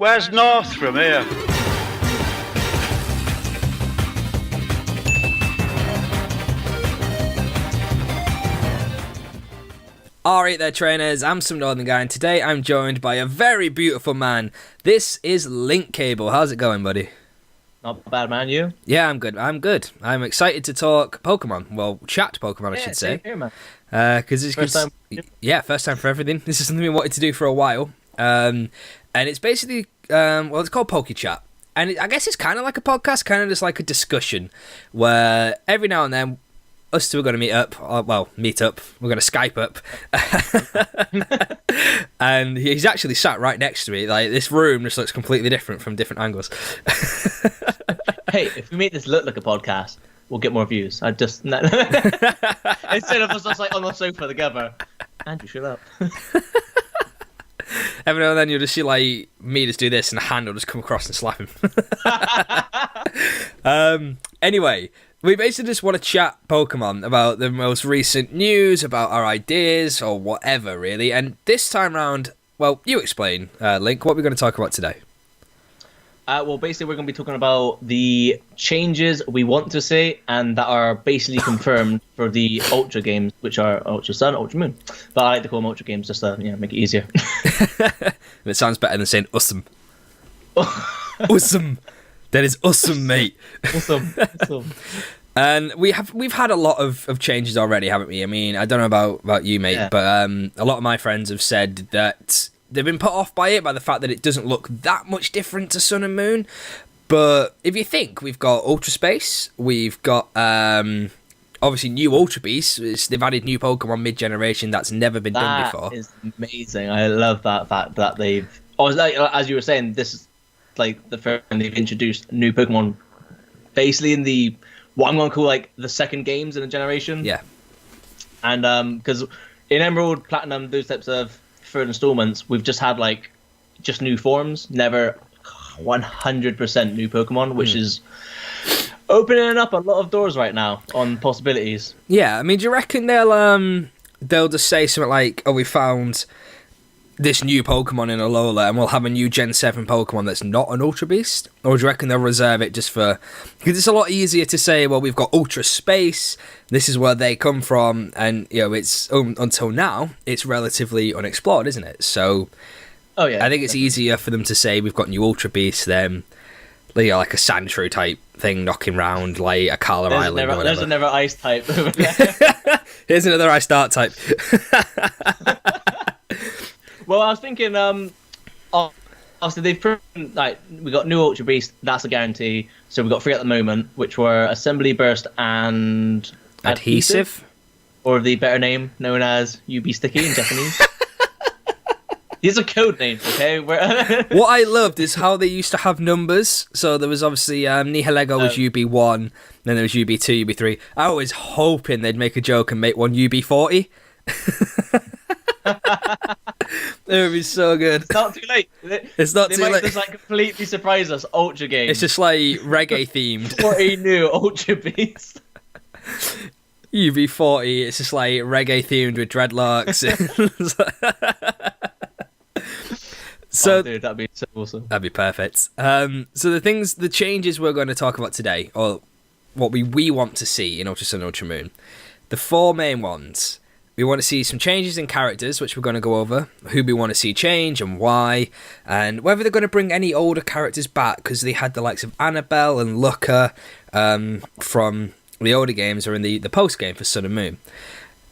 Where's north from here? Alright there trainers, I'm some northern guy and today I'm joined by a very beautiful man. This is Lynk Cable. How's it going, buddy? Not bad, man. You? Yeah, I'm good. I'm excited to talk Pokemon. Well, chat Pokemon, I should say. Here, man. First time. Yeah, first time for everything. This is something we wanted to do for a while. And it's basically, it's called Poké-Chat. And I guess it's kind of like a podcast, kind of just like a discussion, where every now and then, us two are going to meet up. We're going to Skype up. And he's actually sat right next to me. Like, this room just looks completely different from different angles. Hey, if we make this look like a podcast, we'll get more views. Instead of us just like on the sofa together. Andrew, shut up. Every now and then you'll just see like me just do this and a hand will just come across and slap him. Anyway, we basically just want to chat Pokemon about the most recent news, about our ideas or whatever really. And this time round, well, you explain, Link, what we're going to talk about today. Well, basically, we're going to be talking about the changes we want to see and that are basically confirmed for the Ultra games, which are Ultra Sun, Ultra Moon. But I like to call them Ultra games just to make it easier. It sounds better than saying awesome. Awesome. That is awesome, mate. Awesome. And we've had a lot of changes already, haven't we? I mean, I don't know about you, mate, but a lot of my friends have said that they've been put off by it, by the fact that it doesn't look that much different to Sun and Moon. But if you think, we've got Ultra Space, we've got obviously new Ultra Beasts. They've added new Pokemon mid-generation that's never been done before. That is amazing. I love that fact that they've... as you were saying, this is like the first time they've introduced new Pokemon basically in the... what I'm going to call like the second games in a generation. Yeah. And because in Emerald, Platinum, those types of third installments, we've just had like just new forms, never 100% new Pokemon, which is opening up a lot of doors right now on possibilities. Yeah, I mean, do you reckon they'll just say something like, "Oh, we found this new Pokemon in Alola, and we'll have a new Gen 7 Pokemon that's not an Ultra Beast"? Or do you reckon they'll reserve it just for... because it's a lot easier to say, well, we've got Ultra Space, this is where they come from, and, you know, it's until now, it's relatively unexplored, isn't it? So, oh yeah, I think it's easier for them to say we've got new Ultra Beasts than, you know, like a Sandshrew type thing knocking round, like a Kala Island or whatever. There's another ice type over there. Here's another Ice Dart type. Well, I was thinking, obviously they've proven, like, we got new Ultra Beast, that's a guarantee. So we've got 3 at the moment, which were Assembly Burst and... Adhesive? Or the better name, known as UB Sticky in Japanese. These are code names, okay? What I loved is how they used to have numbers. So there was obviously Nihilego was UB1, then there was UB2, UB3. I was hoping they'd make a joke and make one UB40. It would be so good. It's not too late. It's not too late. They might just like completely surprise us. Ultra game. It's just like reggae themed. 40 new Ultra Beast. UB40. It's just like reggae themed with dreadlocks. So, oh, dude, that'd be so awesome. That'd be perfect. So the changes we're going to talk about today, or what we want to see in Ultra Sun and Ultra Moon, the 4 main ones. We want to see some changes in characters, which we're going to go over, who we want to see change and why, and whether they're going to bring any older characters back, because they had the likes of Annabelle and Lucca from the older games or in the post-game for Sun and Moon.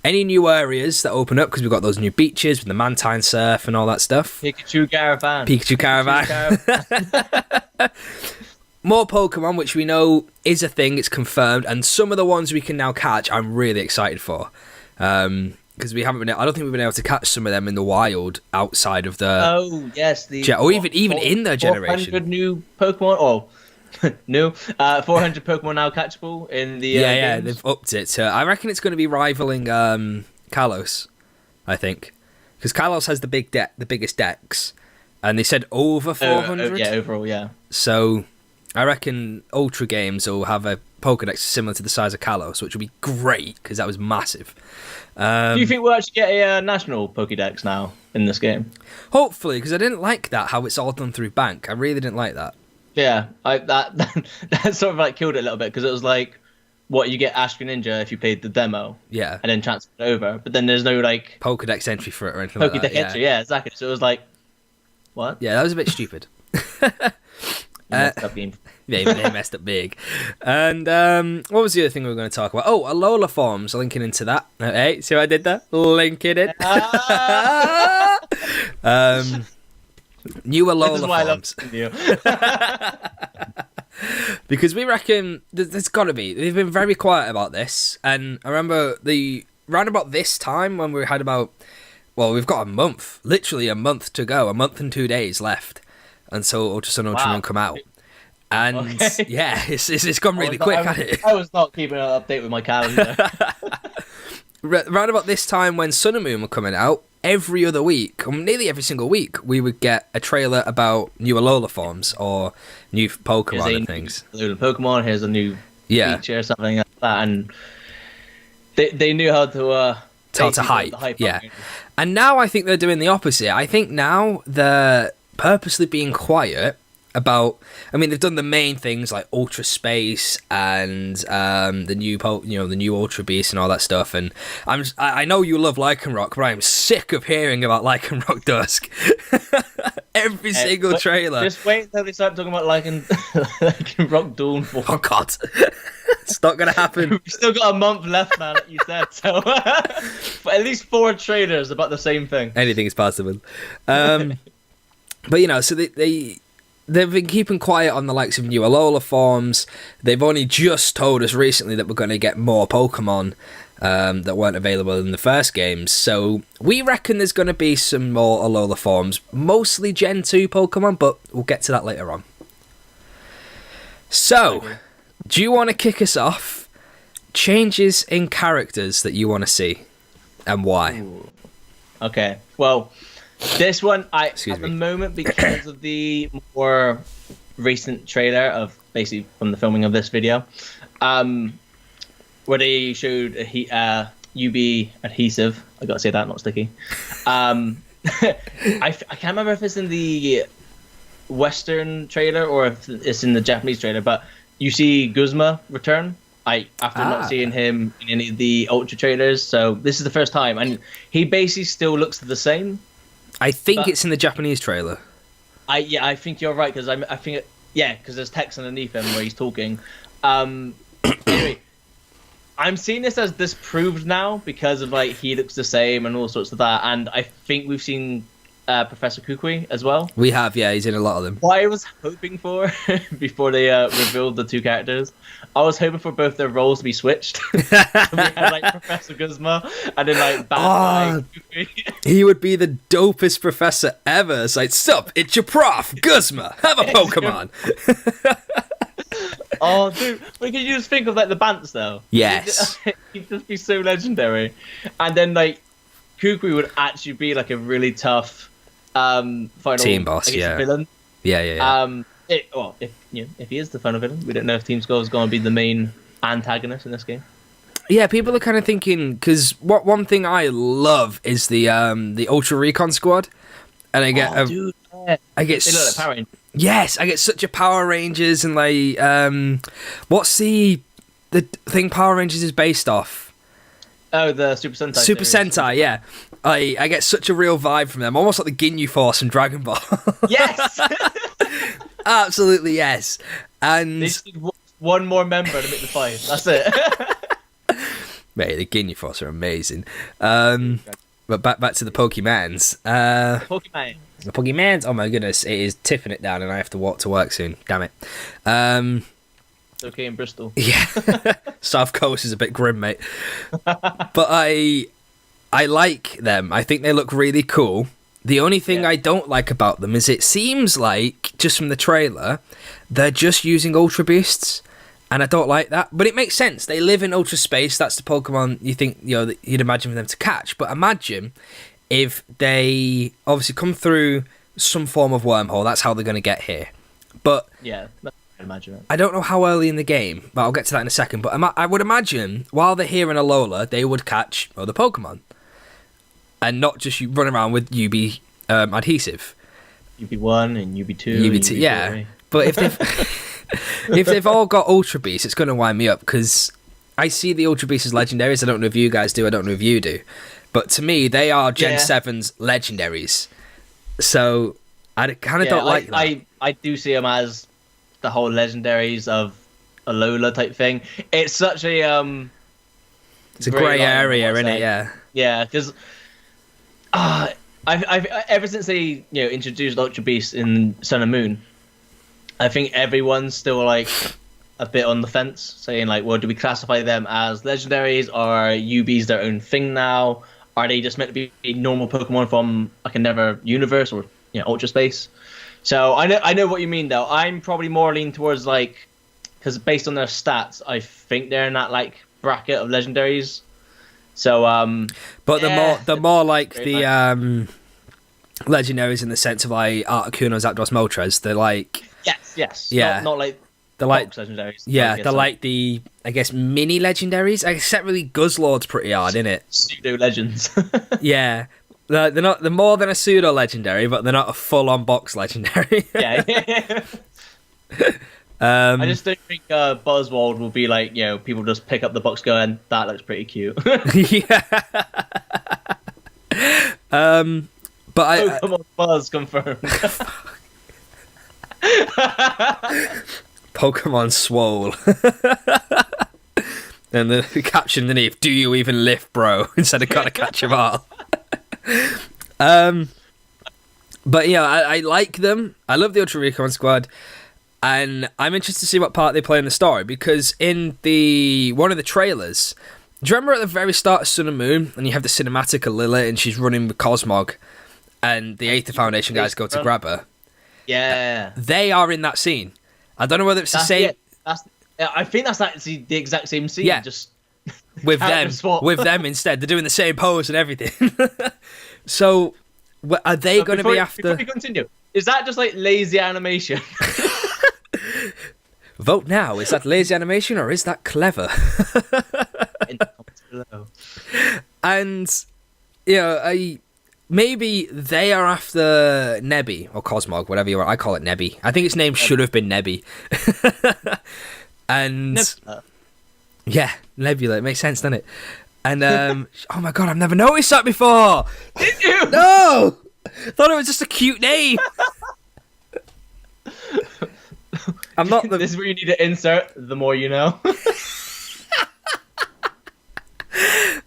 Any new areas that open up, because we've got those new beaches with the Mantine Surf and all that stuff. Pikachu Caravan. More Pokemon, which we know is a thing, it's confirmed, and some of the ones we can now catch, I'm really excited for. Because I don't think we've been able to catch some of them in the wild outside of the... Oh, yes. Or even in their generation. 400 new Pokemon, or... new 400 Pokemon now catchable in the games. They've upped it. I reckon it's going to be rivaling Kalos, I think. Because Kalos has the biggest decks, and they said over 400. Yeah, overall, yeah. So... I reckon Ultra games will have a Pokédex similar to the size of Kalos, which would be great because that was massive. Do you think we'll actually get a national Pokédex now in this game? Hopefully, because I didn't like that, how it's all done through bank. I really didn't like that. Yeah, that sort of like killed it a little bit because it was like, what, you get Astro Ninja if you played the demo, Yeah. and then transfer it over, but then there's no like Pokédex entry for it or anything like that. Pokédex entry. Yeah, exactly. So it was like, what? Yeah, that was a bit stupid. Messed up game. They messed up big. And what was the other thing we were going to talk about? Oh, Alola forms. Linking into that. Hey, see what I did there? Linking it. New Alola forms. Because we reckon there's got to be. They've been very quiet about this. And I remember round about this time when we had about, well, we've got a month, literally a month to go, a month and 2 days left until Ultra Sun Ultra Moon come out. And yeah, it's gone really quick, hasn't it? I was not keeping an update with my calendar. Round about this time when Sun and Moon were coming out, every other week, or nearly every single week, we would get a trailer about new Alola forms or new Pokemon and things. New Pokemon, here's a new feature or something like that. And they knew how to hype. Yeah. And now I think they're doing the opposite. I think now they're purposely being quiet about, I mean, they've done the main things like Ultra Space and the new Ultra Beast and all that stuff. And I know you love Lycanroc, but I'm sick of hearing about Lycanroc Dusk. Every single trailer. Just wait until they start talking about Lycanroc Dawn. Oh God, it's not gonna happen. We've still got a month left, man, like you said. So at least 4 trailers about the same thing. Anything is possible. But you know, so they've been keeping quiet on the likes of new Alola forms. They've only just told us recently that we're going to get more Pokemon that weren't available in the first games. So we reckon there's going to be some more Alola forms, mostly Gen 2 Pokemon, but we'll get to that later on. So, do you want to kick us off? Changes in characters that you want to see, and why? Ooh. Okay, well, this one, at the moment, because of the more recent trailer of basically from the filming of this video, where they showed UV adhesive. I gotta say that, not sticky. I can't remember if it's in the Western trailer or if it's in the Japanese trailer, but you see Guzma return. After not seeing him in any of the Ultra trailers, so this is the first time, and he basically still looks the same. I think it's in the Japanese trailer. I think you're right, because I think because there's text underneath him where he's talking. Anyway, I'm seeing this as disproved now because of he looks the same and all sorts of that, and I think we've seen Professor Kukui as well. We have, yeah, he's in a lot of them. What I was hoping for before they revealed the 2 characters, I was hoping for both their roles to be switched. So we had Professor Guzma and then bad guy Kukui. He would be the dopest professor ever. It's like, sup, it's your prof, Guzma, have a Pokemon. Oh, dude, but can you just think of the Bants though? Yes. He'd just be so legendary. And then Kukui would actually be a really tough final team boss, villain. Yeah. If he is the final villain, we don't know if Team Skull is going to be the main antagonist in this game. Yeah, people are kind of thinking, because one thing I love is the Ultra Recon Squad, and I get they look like Power Rangers. Yes, I get such a Power Rangers and what's the thing Power Rangers is based off? Oh, the Super Sentai. Super series. Sentai, yeah. I get such a real vibe from them, almost like the Ginyu Force from Dragon Ball. Yes! Absolutely, yes. And they just need one more member to make the 5. That's it. Mate, the Ginyu Force are amazing. But back to the Pokemans. Pokemon. The Pokemans, oh my goodness, it is tipping it down and I have to walk to work soon. Damn it. It's okay in Bristol. Yeah. South Coast is a bit grim, mate. But I like them. I think they look really cool. The only thing I don't like about them is it seems like, just from the trailer, they're just using Ultra Beasts, and I don't like that. But it makes sense. They live in Ultra Space. That's the Pokemon you think that you'd imagine for them to catch. But imagine if they obviously come through some form of wormhole. That's how they're going to get here. But imagine it. I don't know how early in the game, but I'll get to that in a second. But I would imagine while they're here in Alola, they would catch other Pokemon, and not just you run around with UB adhesive. UB1 and UB2. UB2, yeah. But if they've if they've all got Ultra Beasts, it's going to wind me up because I see the Ultra Beasts as legendaries. I don't know if you guys do. I don't know if you do. But to me, they are Gen 7's legendaries. So I kind of don't like that. I do see them as the whole legendaries of Alola type thing. It's such a it's a grey area, isn't it? Yeah. Yeah, because I've ever since they introduced Ultra Beast in Sun and Moon, I think everyone's still like a bit on the fence, saying like, well, do we classify them as legendaries? Are UBs their own thing now? Are they just meant to be normal Pokemon from like another universe or Ultra Space? So I know what you mean though. I'm probably more leaning towards like, because based on their stats, I think they're in that like bracket of legendaries. So but the more like the legendaries in the sense of like Articuno, Zapdos, Moltres, they're like not like they're like legendaries. Yeah, they're like the I guess mini legendaries. Except really Guzzlord's pretty hard, isn't it? Pseudo legends. Yeah. They're not. They're more than a pseudo legendary, but they're not a full-on box legendary. Yeah. I just don't think Buzzwold will be like people just pick up the box going, that looks pretty cute. Yeah. But Pokemon Buzz confirmed. Pokemon Swole. And the caption underneath: "Do you even lift, bro?" Instead of "Gotta catch them all." But yeah, I like them. I love the Ultra Recon Squad, and I'm interested to see what part they play in the story, because in one of the trailers, do you remember at the very start of Sun and Moon, and you have the cinematic of Lilith, and she's running with Cosmog, and the Aether Foundation guys go to grab her? Yeah, they are in that scene. I don't know whether it's the same. I think that's actually the exact same scene. Yeah. Just with them instead. They're doing the same pose and everything. So are they going to be after... Before we continue, is that just like lazy animation? Vote now. Is that lazy animation or is that clever? In the comments below. And maybe they are after Nebby or Cosmog, whatever you want. I call it Nebby. I think its name should have been Nebby. And yeah, Nebula. It makes sense, doesn't it? And oh my god, I've never noticed that before. Did you? No, thought it was just a cute name. I'm not. This is where you need to insert the more you know.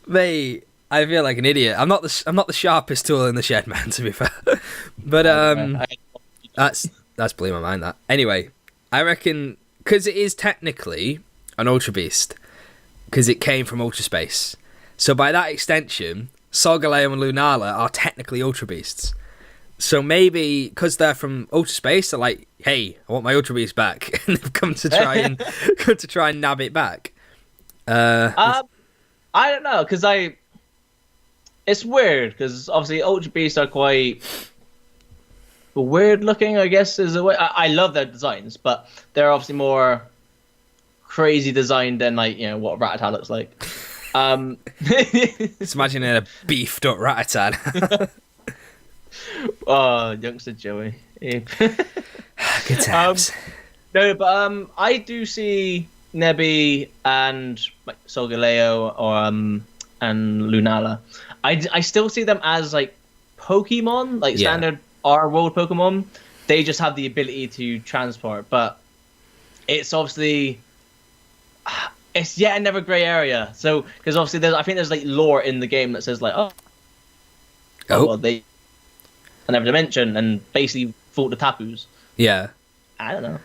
Mate, I feel like an idiot. I'm not the sharpest tool in the shed, man. To be fair, but that's blew my mind. That anyway, I reckon because it is technically an Ultra Beast because it came from Ultra Space. So by that extension, Solgaleo and Lunala are technically Ultra Beasts. So maybe because they're from Ultra Space, they're like, "Hey, I want my Ultra Beast back," and they've come to try and nab it back. I don't know, because it's weird because obviously Ultra Beasts are quite weird looking, I guess is a way. I love their designs, but they're obviously more crazy designed than like what Rattata looks like. Just imagining a beefed up Rattata. Oh, youngster Joey. Good times. No, but I do see Nebby and like Solgaleo and Lunala. I still see them as like Pokemon, like standard our world Pokemon. They just have the ability to transport, but it's obviously it's yet another grey area. So because obviously I think there's like lore in the game that says like well, they another dimension and basically fought the Tapus. Yeah. I don't know.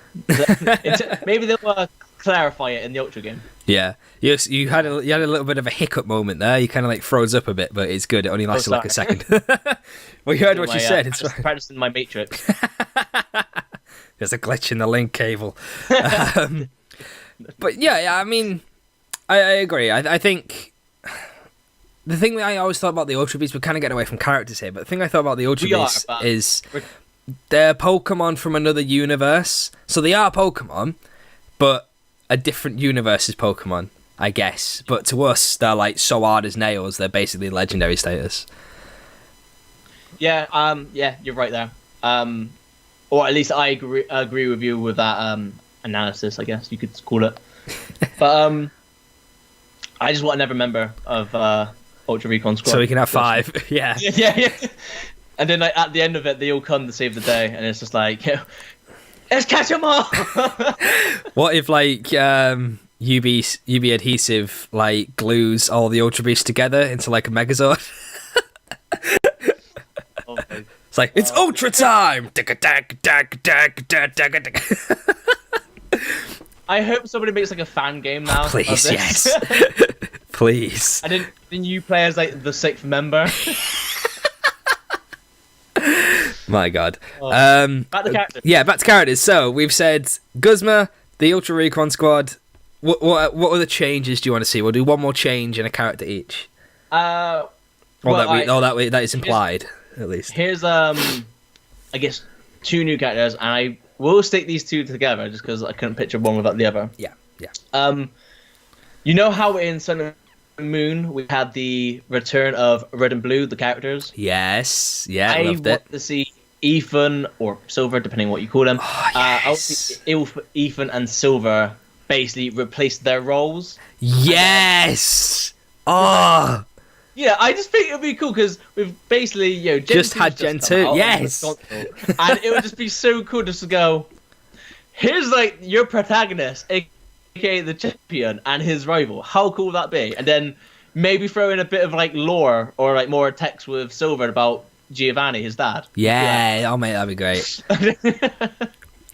Maybe they'll clarify it in the Ultra game. Yeah. You had a little bit of a hiccup moment there. You kind of like froze up a bit, but it's good. It only lasted like a second. Well, you heard what you said. It's practicing my Matrix. There's a glitch in the link cable. But yeah, I mean, I agree. I think the thing that I always thought about the Ultra Beasts, we're kind of getting away from characters here, but the thing I thought about the Ultra Beasts is they're Pokemon from another universe. So they are Pokemon, but a different universe's Pokemon, I guess. But to us, they're like so hard as nails. They're basically legendary status. Yeah, you're right there. Or at least I agree with you with that analysis, I guess you could call it. But I just want another member of Ultra Recon Squad. So we can have 5. Yeah. Yeah. And then like, at the end of it, they all come to save the day, and it's just like, let's catch them all. What if like UB adhesive like glues all the Ultra Beasts together into like a Megazord? It's like, it's Ultra time! I hope somebody makes like a fan game now. Please, yes. Please. And then you play as like the 6th member. My God. Back to characters. Yeah, back to characters. So we've said Guzma, the Ultra Recon Squad. What other changes do you want to see? We'll do one more change and a character each. That is implied, at least. Here's I guess 2 new characters, and I will stick these 2 together just because I couldn't picture one without the other. Yeah. You know how in Sun and Moon we had the return of Red and Blue, the characters? Yes. Yeah, I loved want it. to see Ethan or Silver, depending on what you call them. Oh, yes. Ethan and Silver basically replaced their roles. Yes. Oh. Yeah, I just think it would be cool because we've basically, Gen just 2's had Gen 2. Yes. And it would just be so cool just to go, here's like your protagonist, aka the champion, and his rival. How cool would that be? And then maybe throw in a bit of like lore or like more text with Silver about Giovanni, his dad. Yeah. Oh mate, that'd be great. But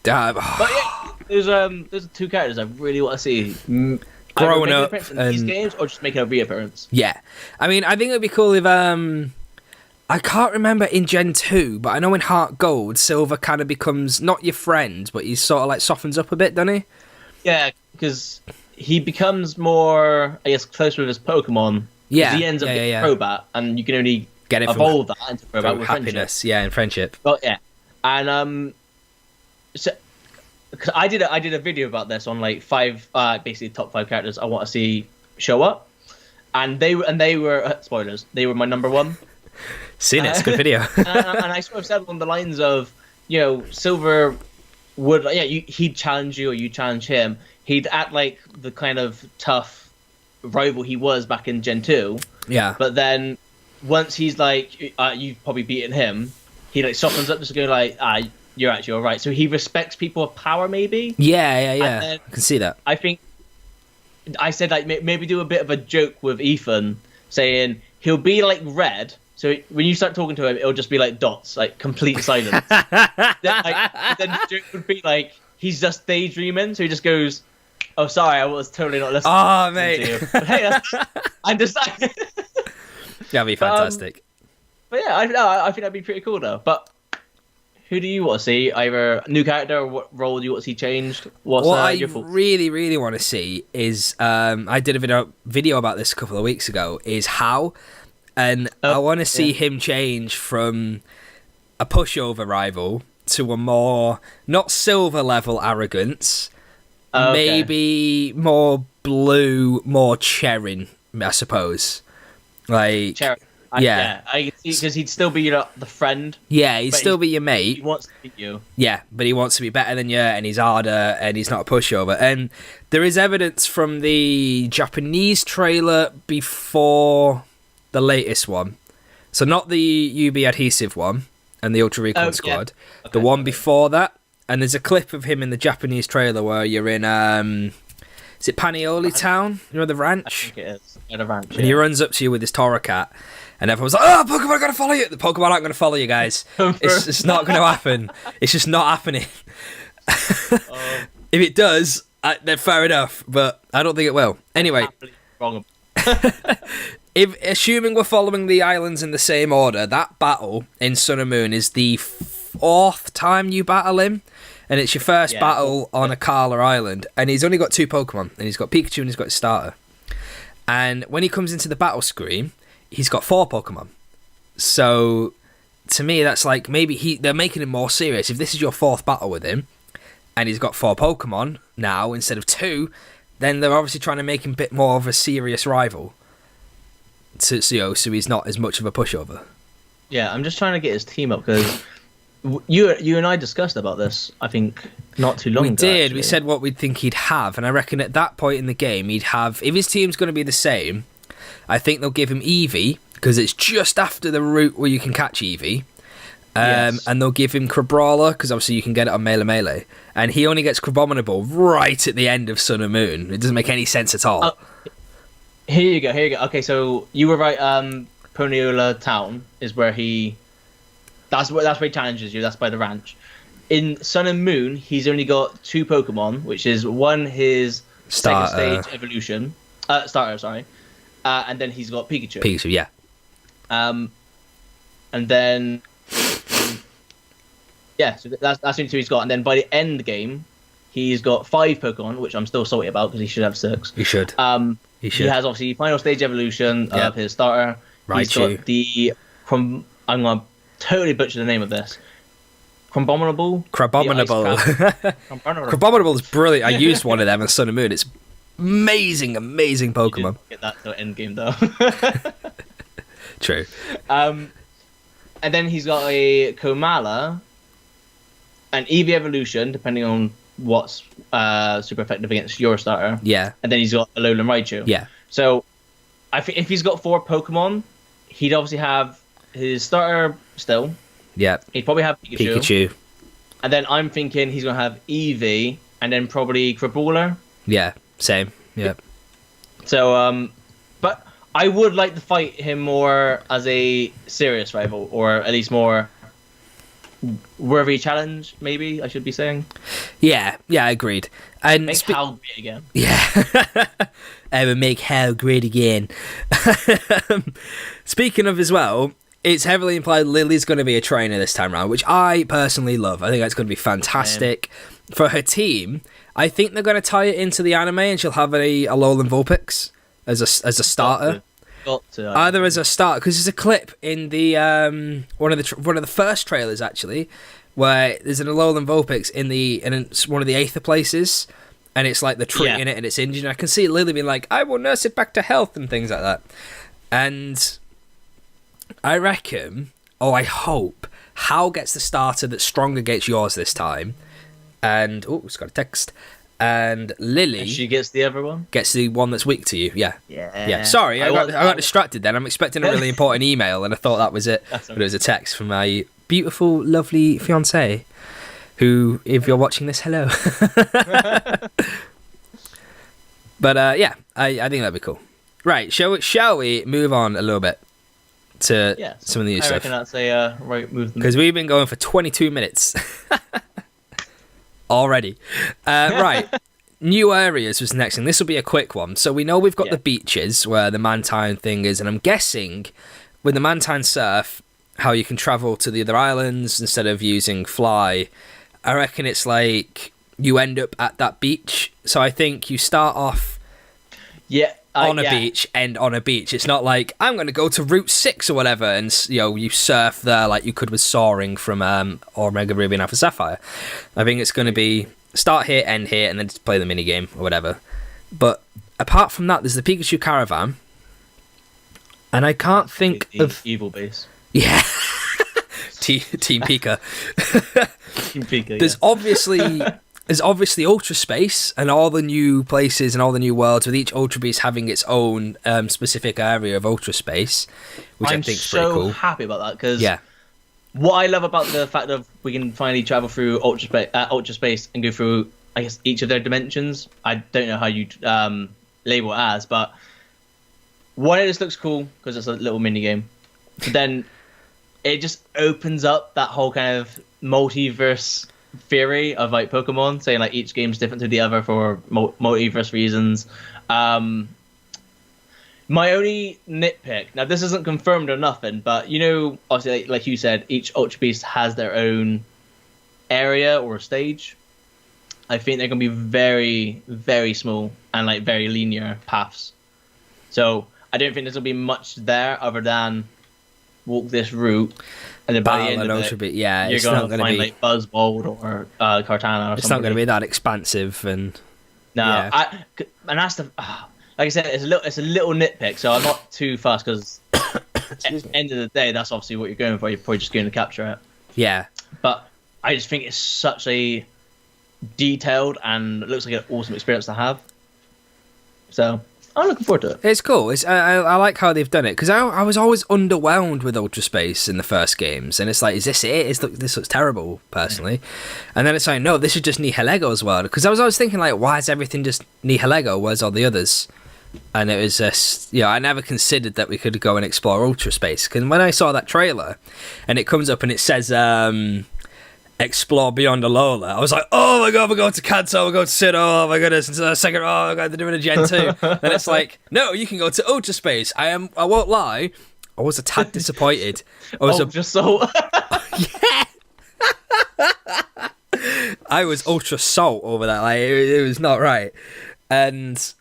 yeah, there's 2 characters I really want to see growing up in these games or just making a reappearance. Yeah, I mean, I think it'd be cool if I can't remember in Gen 2, but I know in Heart Gold, Silver kind of becomes not your friend, but he sort of like softens up a bit, doesn't he? Yeah, because he becomes more, I guess, close with his Pokemon. Yeah, he ends up getting Crobat, and you can only get it evolve that into Crobat with happiness. friendship. Yeah, and friendship. Well, yeah, and so because I did a video about this on like 5, basically top 5 characters I want to see show up, and they were spoilers. They were my number 1. Seen it. It's a good video. and I sort of said on the lines of, Silver would, he'd challenge you or you challenge him. He'd act like the kind of tough rival he was back in Gen 2. Yeah. But then once he's like, you've probably beaten him, he like softens up just going like, you're actually all right. So he respects people of power, maybe. Yeah. I can see that. I think I said like maybe do a bit of a joke with Ethan, saying he'll be like red. So when you start talking to him, it'll just be like dots, like complete silence. then the joke would be like he's just daydreaming, so he just goes, "Oh, sorry, I was totally not listening." Oh, mate. To you. But hey, I'm just. That'd be fantastic. But yeah, I think that'd be pretty cool though. But who do you want to see? Either a new character or what role do you want to see changed? What I your thoughts? really, really want to see is I did a video about this a couple of weeks ago. Is how, and I want to see him change from a pushover rival to a more not Silver level arrogance, maybe more blue, more Cherin, I suppose. Like Cherin. I can see because he'd still be the friend. Yeah, he'd still be your mate. He wants to beat you. Yeah, but he wants to be better than you, and he's harder, and he's not a pushover. And there is evidence from the Japanese trailer before the latest one. So not the UB adhesive one and the Ultra Recon Squad. Yeah. Okay. The one before that. And there's a clip of him in the Japanese trailer where you're in, is it Panioli Town? You know, the ranch? I think it is. Yeah, the ranch, and he runs up to you with his Taurocat. And everyone's like, "Oh, Pokemon are going to follow you." The Pokemon aren't going to follow you, guys. It's not going to happen. It's just not happening. If it does, then fair enough. But I don't think it will. Anyway, wrong. Assuming we're following the islands in the same order, that battle in Sun and Moon is the 4th time you battle him. And it's your first battle on Akala Island. And he's only got 2 Pokemon. And he's got Pikachu and he's got his starter. And when he comes into the battle screen, he's got 4 Pokemon. So to me, that's like maybe they're making him more serious. If this is your fourth battle with him, and he's got 4 Pokemon now instead of 2, then they're obviously trying to make him a bit more of a serious rival. So he's not as much of a pushover. Yeah, I'm just trying to get his team up because you and I discussed about this, I think, not too long ago. We did. Actually. We said what we'd think he'd have, and I reckon at that point in the game, he'd have... If his team's going to be the same, I think they'll give him Eevee, because it's just after the route where you can catch Eevee. Yes. And they'll give him Crabrawler, because obviously you can get it on Melee. And he only gets Crabominable right at the end of Sun and Moon. It doesn't make any sense at all. Here you go. Okay, so you were right. Poniola Town is where he... That's where he challenges you. That's by the ranch. In Sun and Moon, he's only got 2 Pokemon, which is one his second stage evolution. Starter, sorry. And then he's got Pikachu. Pikachu, yeah. And then... Yeah, so that's the only 2 he's got. And then by the end game, he's got 5 Pokemon, which I'm still salty about because he should have 6. He should. He has obviously final stage evolution of his starter. He's got the... I'm going to totally butcher the name of this. Crabominable. Crabominable is brilliant. I used one of them in Sun and Moon. It's amazing Pokemon. Get that to end game though. True. And then he's got a Komala, an Eevee evolution, depending on what's super effective against your starter. Yeah. And then he's got a Alolan Raichu. Yeah. So, I think if he's got 4 Pokemon, he'd obviously have his starter still. Yeah. He'd probably have Pikachu. And then I'm thinking he's going to have Eevee, and then probably Crabrawler. Yeah, same. Yeah. So, but I would like to fight him more as a serious rival, or at least more worthy challenge, maybe, I should be saying. Yeah, agreed. And make Hal great again. Yeah. Make Hal great again. Speaking of as well, it's heavily implied Lily's going to be a trainer this time around, which I personally love. I think that's going to be fantastic. For her team, I think they're going to tie it into the anime and she'll have a Alolan Vulpix as a starter. Got to, either as a starter, because there's a clip in the one of the first trailers actually, where there's an Alolan Vulpix in it's one of the Aether places, and it's like the tree in it and it's injured. And I can see Lily being like, "I will nurse it back to health" and things like that. And I reckon, I hope, Hal gets the starter that's strong against yours this time. And it's got a text. And Lily, and she gets the other one. Gets the one that's weak to you. Yeah. Yeah. Sorry, I got distracted then. I'm expecting a really important email, and I thought that was it. But it was a text from my beautiful, lovely fiancée, who, if you're watching this, hello. But I think that'd be cool. Right, shall we move on a little bit to some of the new stuff? I reckon that's a right move. Because we've been going for 22 minutes. Already. Right. New areas was next, and this will be a quick one. So we know we've got the beaches where the Mantine thing is, and I'm guessing with the Mantine Surf, how you can travel to the other islands instead of using Fly. I reckon it's like you end up at that beach. So I think you start off on a beach, end on a beach. It's not like, I'm going to go to Route 6 or whatever, and you surf there like you could with Soaring from Omega Ruby and Alpha Sapphire. I think it's going to be start here, end here, and then just play the minigame or whatever. But apart from that, there's the Pikachu Caravan, and I can't think of... Evil Base. Yeah. Team Pika. Team Pika, There's obviously Ultra Space and all the new places and all the new worlds, with each Ultra Beast having its own specific area of Ultra Space, which I think is pretty cool. I'm so happy about that, because what I love about the fact that we can finally travel through Ultra Space and go through, I guess, each of their dimensions. I don't know how you label it as, but one, it just looks cool because it's a little mini game. But then it just opens up that whole kind of multiverse theory of like Pokemon, saying like each game's different to the other for multiverse reasons. My only nitpick, now this isn't confirmed or nothing, but obviously like you said, each Ultra Beast has their own area or stage. I think they're going to be very, very small and like very linear paths. So I don't think there's going to be much there other than walk this route. and then by the battle end and of Ultra it, Beast. Yeah, you're it's going not to going to find be. like Buzzwold or Cortana or It's not somebody. going to be that expansive, and No, yeah. and that's the like I said, it's a little nitpick, so I'm not too fast because at the end of the day, that's obviously what you're going for. You're probably just going to capture it. Yeah. But I just think it's such a detailed and it looks like an awesome experience to have. So I'm looking forward to it. It's cool. I like how they've done it, because I was always underwhelmed with Ultra Space in the first games, and it's like, is this it? This looks terrible, personally. And then it's like, no, this is just Nihilego world, because I was always thinking, like, why is everything just Nihilego? Where's all the others? And it was just, I never considered that we could go and explore Ultra Space, because when I saw that trailer, and it comes up and it says, explore beyond Alola, I was like, oh my god, we're going to Kanto, we're going to Sinnoh, oh my goodness, and second, oh my god, they're doing a Gen 2. Then it's like, no, you can go to Ultra Space. I won't lie, I was a tad disappointed. Just so Yeah. I was ultra salt over that, like, it was not right. And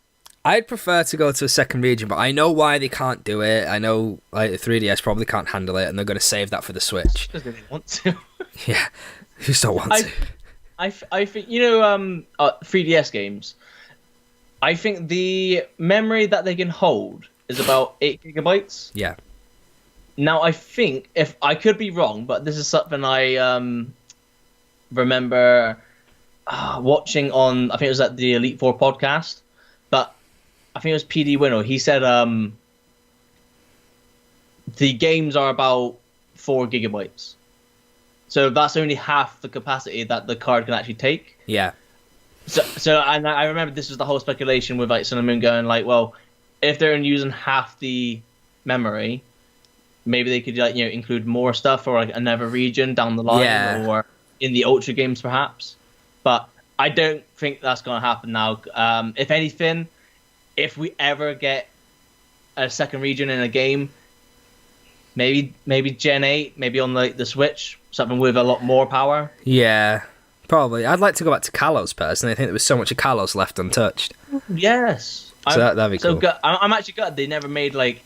I'd prefer to go to a second region, but I know why they can't do it. I know, like, the 3DS probably can't handle it, and they're going to save that for the Switch. because they didn't want to. Yeah, who still wants it? I think 3DS games. I think the memory that they can hold is about 8 gigabytes. Yeah. Now I think, if I could be wrong, but this is something I remember watching on. I think it was at the Elite Four podcast, but I think it was PD Winnow. He said the games are about 4 gigabytes. So that's only half the capacity that the card can actually take. Yeah. So and I remember this was the whole speculation with like Sun and Moon going like, well, if they're using half the memory, maybe they could include more stuff or like another region down the line, or in the Ultra games perhaps. But I don't think that's going to happen now. If anything, if we ever get a second region in a game, maybe Gen 8, maybe on the Switch, something with a lot more power. Yeah, probably. I'd like to go back to Kalos personally. I think there was so much of Kalos left untouched. Yes. So that'd be cool. I'm actually glad they never made like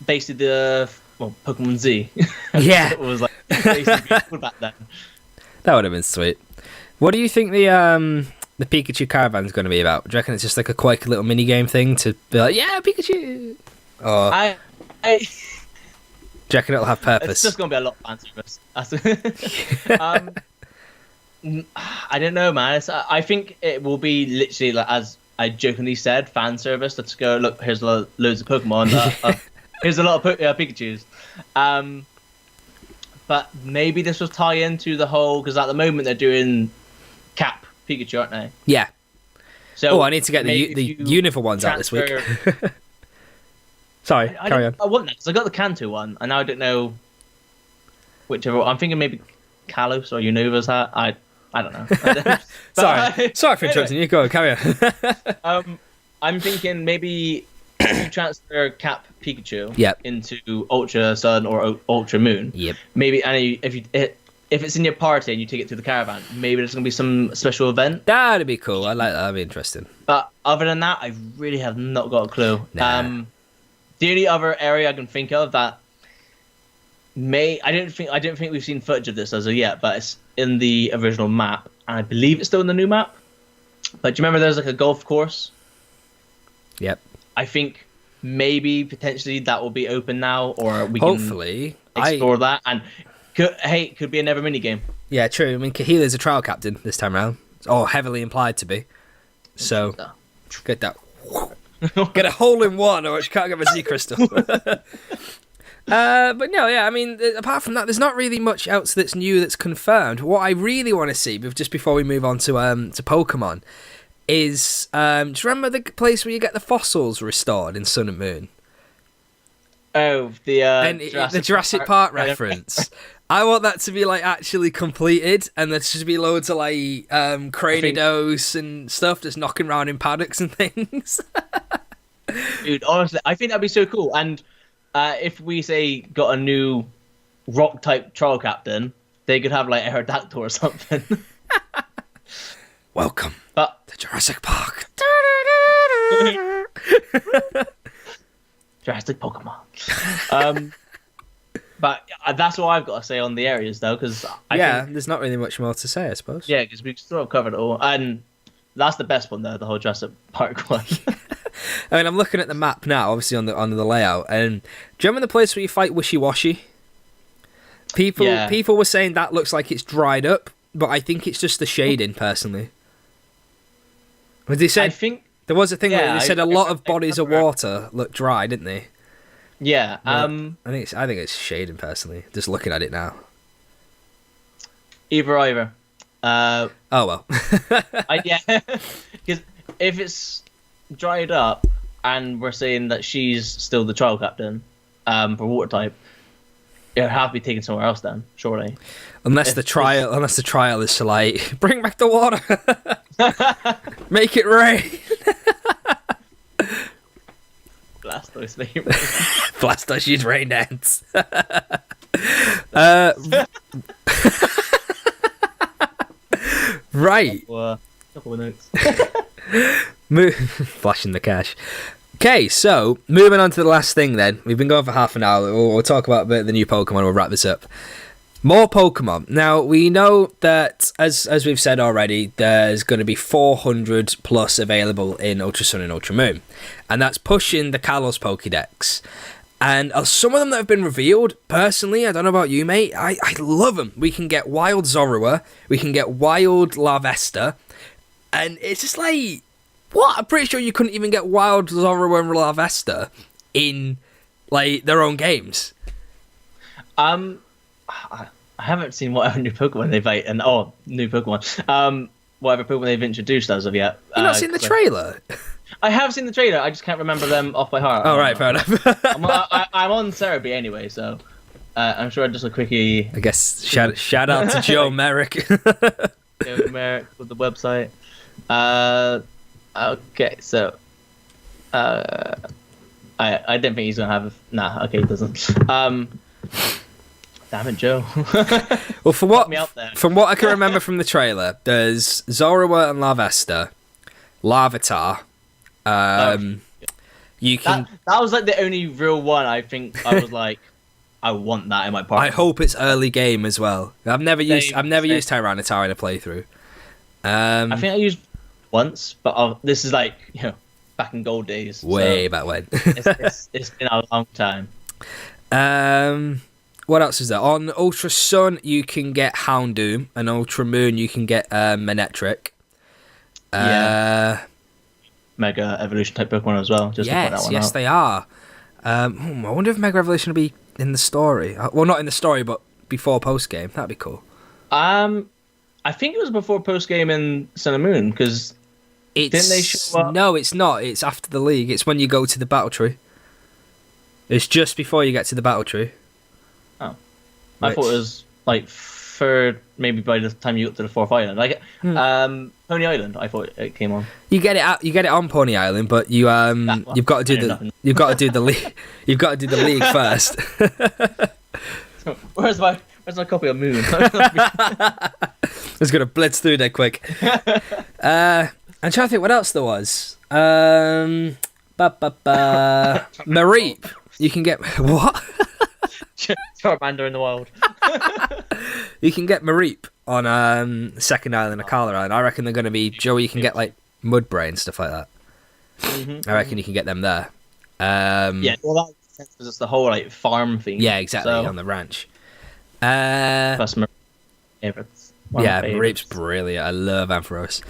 basically Pokemon Z. Yeah. It was like basically cool back then. That would have been sweet. What do you think the Pikachu caravan's going to be about? Do you reckon it's just like a quirky little mini game thing to be like, yeah, Pikachu? Or I do you reckon it'll have purpose? It's just gonna be a lot of fan service. I don't know, man. I think it will be literally like, as I jokingly said, fan service. Let's go. Look, here's loads of Pokemon. Here's a lot of Pikachu's. But maybe this will tie into the whole, because at the moment they're doing Cap Pikachu, aren't they? Yeah. So I need to get the Unifor ones out this week. Sorry, carry on. I want that because I got the Kanto one, and now I don't know whichever. I'm thinking maybe Kalos or Unova's hat. I don't know. Sorry for interrupting you. Go on, carry on. I'm thinking maybe if you transfer Cap Pikachu into Ultra Sun or Ultra Moon. Yep. Maybe, and if it's in your party and you take it to the caravan, maybe there's gonna be some special event. That'd be cool. I like that. That'd be interesting. But other than that, I really have not got a clue. Nah. The only other area I can think of that I don't think we've seen footage of this as of yet, but it's in the original map, and I believe it's still in the new map. But do you remember there's like a golf course? Yep. I think maybe potentially that will be open now, or we hopefully can explore that. And could be another mini game. Yeah, true. I mean, Kahila's a trial captain this time around, or heavily implied to be. So get that. Get a hole in one, or you can't get a Z crystal. But no, yeah, I mean, apart from that, there's not really much else that's new that's confirmed. What I really want to see, just before we move on to Pokemon, is do you remember the place where you get the fossils restored in Sun and Moon? Oh, the Jurassic Park reference. I want that to be like actually completed, and there should be loads of like Cranidos and stuff just knocking around in paddocks and things. Dude, honestly, I think that'd be so cool. And if we got a new rock type trial captain, they could have like Aerodactyl or something. Welcome to Jurassic Park. Jurassic Pokemon. But That's what I've got to say on the areas, though, because there's not really much more to say, I suppose. Yeah, because we sort of covered it all, and that's the best one, though, the whole Jurassic Park one. I mean, I'm looking at the map now, obviously on the layout, and do you remember the place where you fight Wishy Washy? People were saying that looks like it's dried up, but I think it's just the shading, personally. They said, I think there was a thing where they said a lot of bodies of water look dry, didn't they? Yeah. I think it's shading, personally. Just looking at it now. Either. Oh well. Yeah, because if it's dried up and we're saying that she's still the trial captain, for water type, it would have to be taken somewhere else then, surely. Unless the trial is to like bring back the water, make it rain. Blastoise, make it rain. Blastoise use rain dance. Right. Couple of notes. Flashing the cash. Okay, so moving on to the last thing then. We've been going for half an hour. We'll talk about a bit of the new Pokemon. We'll wrap this up. More Pokemon. Now, we know that, as we've said already, there's going to be 400 plus available in Ultra Sun and Ultra Moon. And that's pushing the Kalos Pokédex. And some of them that have been revealed, personally, I don't know about you, mate, I love them. We can get Wild Zorua, we can get Wild Larvesta, and it's just like, what? I'm pretty sure you couldn't even get Wild Zorua and Larvesta in, like, their own games. I haven't seen whatever new Pokemon they've new Pokemon. Whatever Pokemon they've introduced as of yet. You've not seen the trailer? I have seen the trailer. I just can't remember them off by heart. Oh, right, fair enough. I'm on Cerebi anyway, so I'm sure just a quickie. I guess shout out to Joe Merrick. Joe Merrick with the website. Okay, so I didn't think he's gonna have. Nah, okay, he doesn't. Damn it, Joe. Well, from what I can remember from the trailer, there's Zorua and Larvesta, Larvitar. You can. That was like the only real one. I think I was like, I want that in my park. I hope it's early game as well. I've never used Tyranitar in a playthrough. I think I used once, but this is like back in gold days. Way back when. it's been a long time. What else is there? On Ultra Sun, you can get Houndoom, and Ultra Moon, you can get Manectric. Mega Evolution type Pokemon as well. Just to point that one out. They are. I wonder if Mega Evolution will be in the story. Well, not in the story, but before post game. That'd be cool. I think it was before post game in Sun and Moon because didn't they show up? No, it's not. It's after the league. It's when you go to the battle tree. It's just before you get to the battle tree. Oh, I thought it was like third, maybe by the time you got to the fourth island. Like Pony Island, I thought it came on. You get it on Pony Island, but you've got to do the league. You've got to do the league first. Where's my copy of Moon? It's gonna blitz through there quick. I'm trying to think what else there was. Mareep. You can get what? Charmander in the wild. You can get Mareep on Second Island, Akala Island. I reckon they're going to be Joey. You can get like Mudbray and stuff like that. I reckon you can get them there. Yeah, well, that makes sense because it's the whole like farm thing. Yeah, exactly, on the ranch. Plus favorites. Mareep's brilliant. I love Ampharos.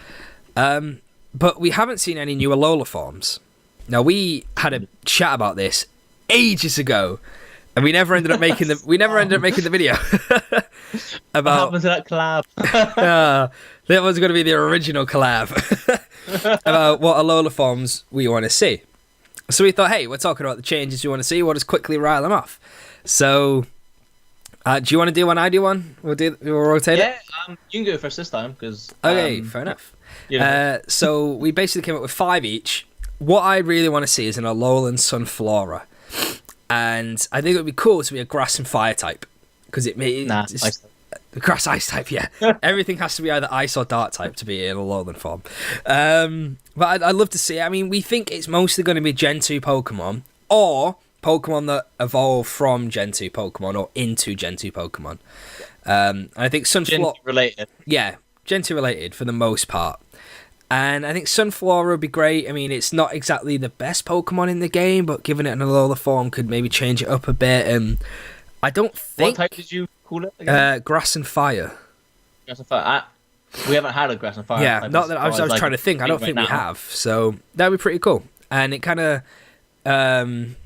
But we haven't seen any new Alola forms. Now we had a chat about this ages ago. And we never ended up making the video about what happened to that collab. That was going to be the original collab about what Alola forms we want to see. So we thought, hey, we're talking about the changes we want to see. We'll just quickly rile them off. So, do you want to do one? I do one. We'll rotate it. Yeah, you can go first this time because. Okay, fair enough. So we basically came up with 5 each. What I really want to see is an Alolan Sunflora. And I think it would be cool to be a grass and fire type because it's grass ice type. Yeah, everything has to be either ice or dark type to be in a Alolan form. But I'd love to see. I mean, we think it's mostly going to be Gen 2 Pokemon or Pokemon that evolve from Gen 2 Pokemon or into Gen 2 Pokemon. I think Sunflora... related. Yeah, Gen 2 related for the most part. And I think Sunflora would be great. I mean, it's not exactly the best Pokemon in the game, but giving it an Alola form could maybe change it up a bit. And I don't think... What type did you call it again? Grass and Fire. Grass and Fire. We haven't had a Grass and Fire. Yeah, not that I was trying to think. I don't think we have. So that would be pretty cool. And it kind of... I mean,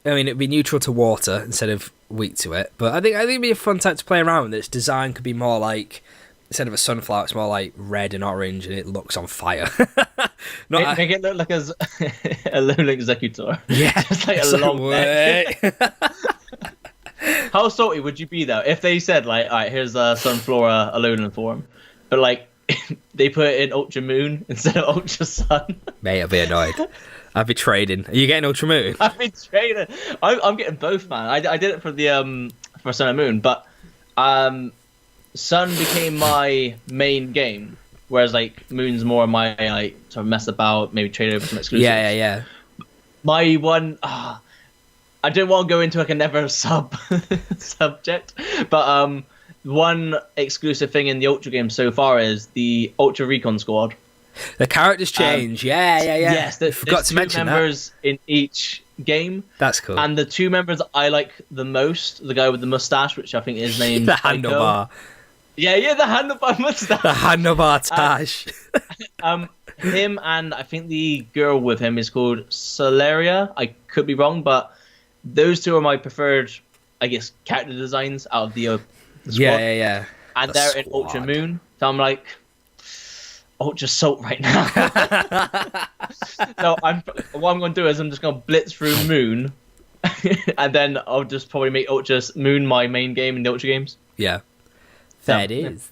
it'd be neutral to water instead of weak to it. But I think it'd be a fun type to play around with. Its design could be more like... Instead of a sunflower, it's more like red and orange, and it looks on fire. Make it look like a Alola Executor. Yeah, just like a long neck. How salty would you be though if they said like, all right, here's a Sunflora Alolan form, but like they put it in Ultra Moon instead of Ultra Sun? Mate, I'd be annoyed. I'd be trading. Are you getting Ultra Moon? I'd be trading. I'm getting both, man. I did it for the for Sun and Moon, but Sun became my main game, whereas like Moon's more my like sort of mess about, maybe trade over some exclusives. Yeah. My one, I didn't want to go into like another subject, but one exclusive thing in the Ultra game so far is the Ultra Recon Squad. The characters change. Yeah. Yes, forgot to mention members in each game. That's cool. And the two members I like the most, the guy with the mustache, which I think is named the handlebar. Yeah, the handlebar mustache. The handlebar tash. Him and I think the girl with him is called Solaria. I could be wrong, but those two are my preferred, I guess, character designs out of the squad. Yeah. And they're in Ultra Moon, so I'm like, Ultra Salt right now. So what I'm going to do is I'm just going to blitz through Moon, and then I'll just probably make Ultra Moon my main game in the Ultra games. Yeah. That is.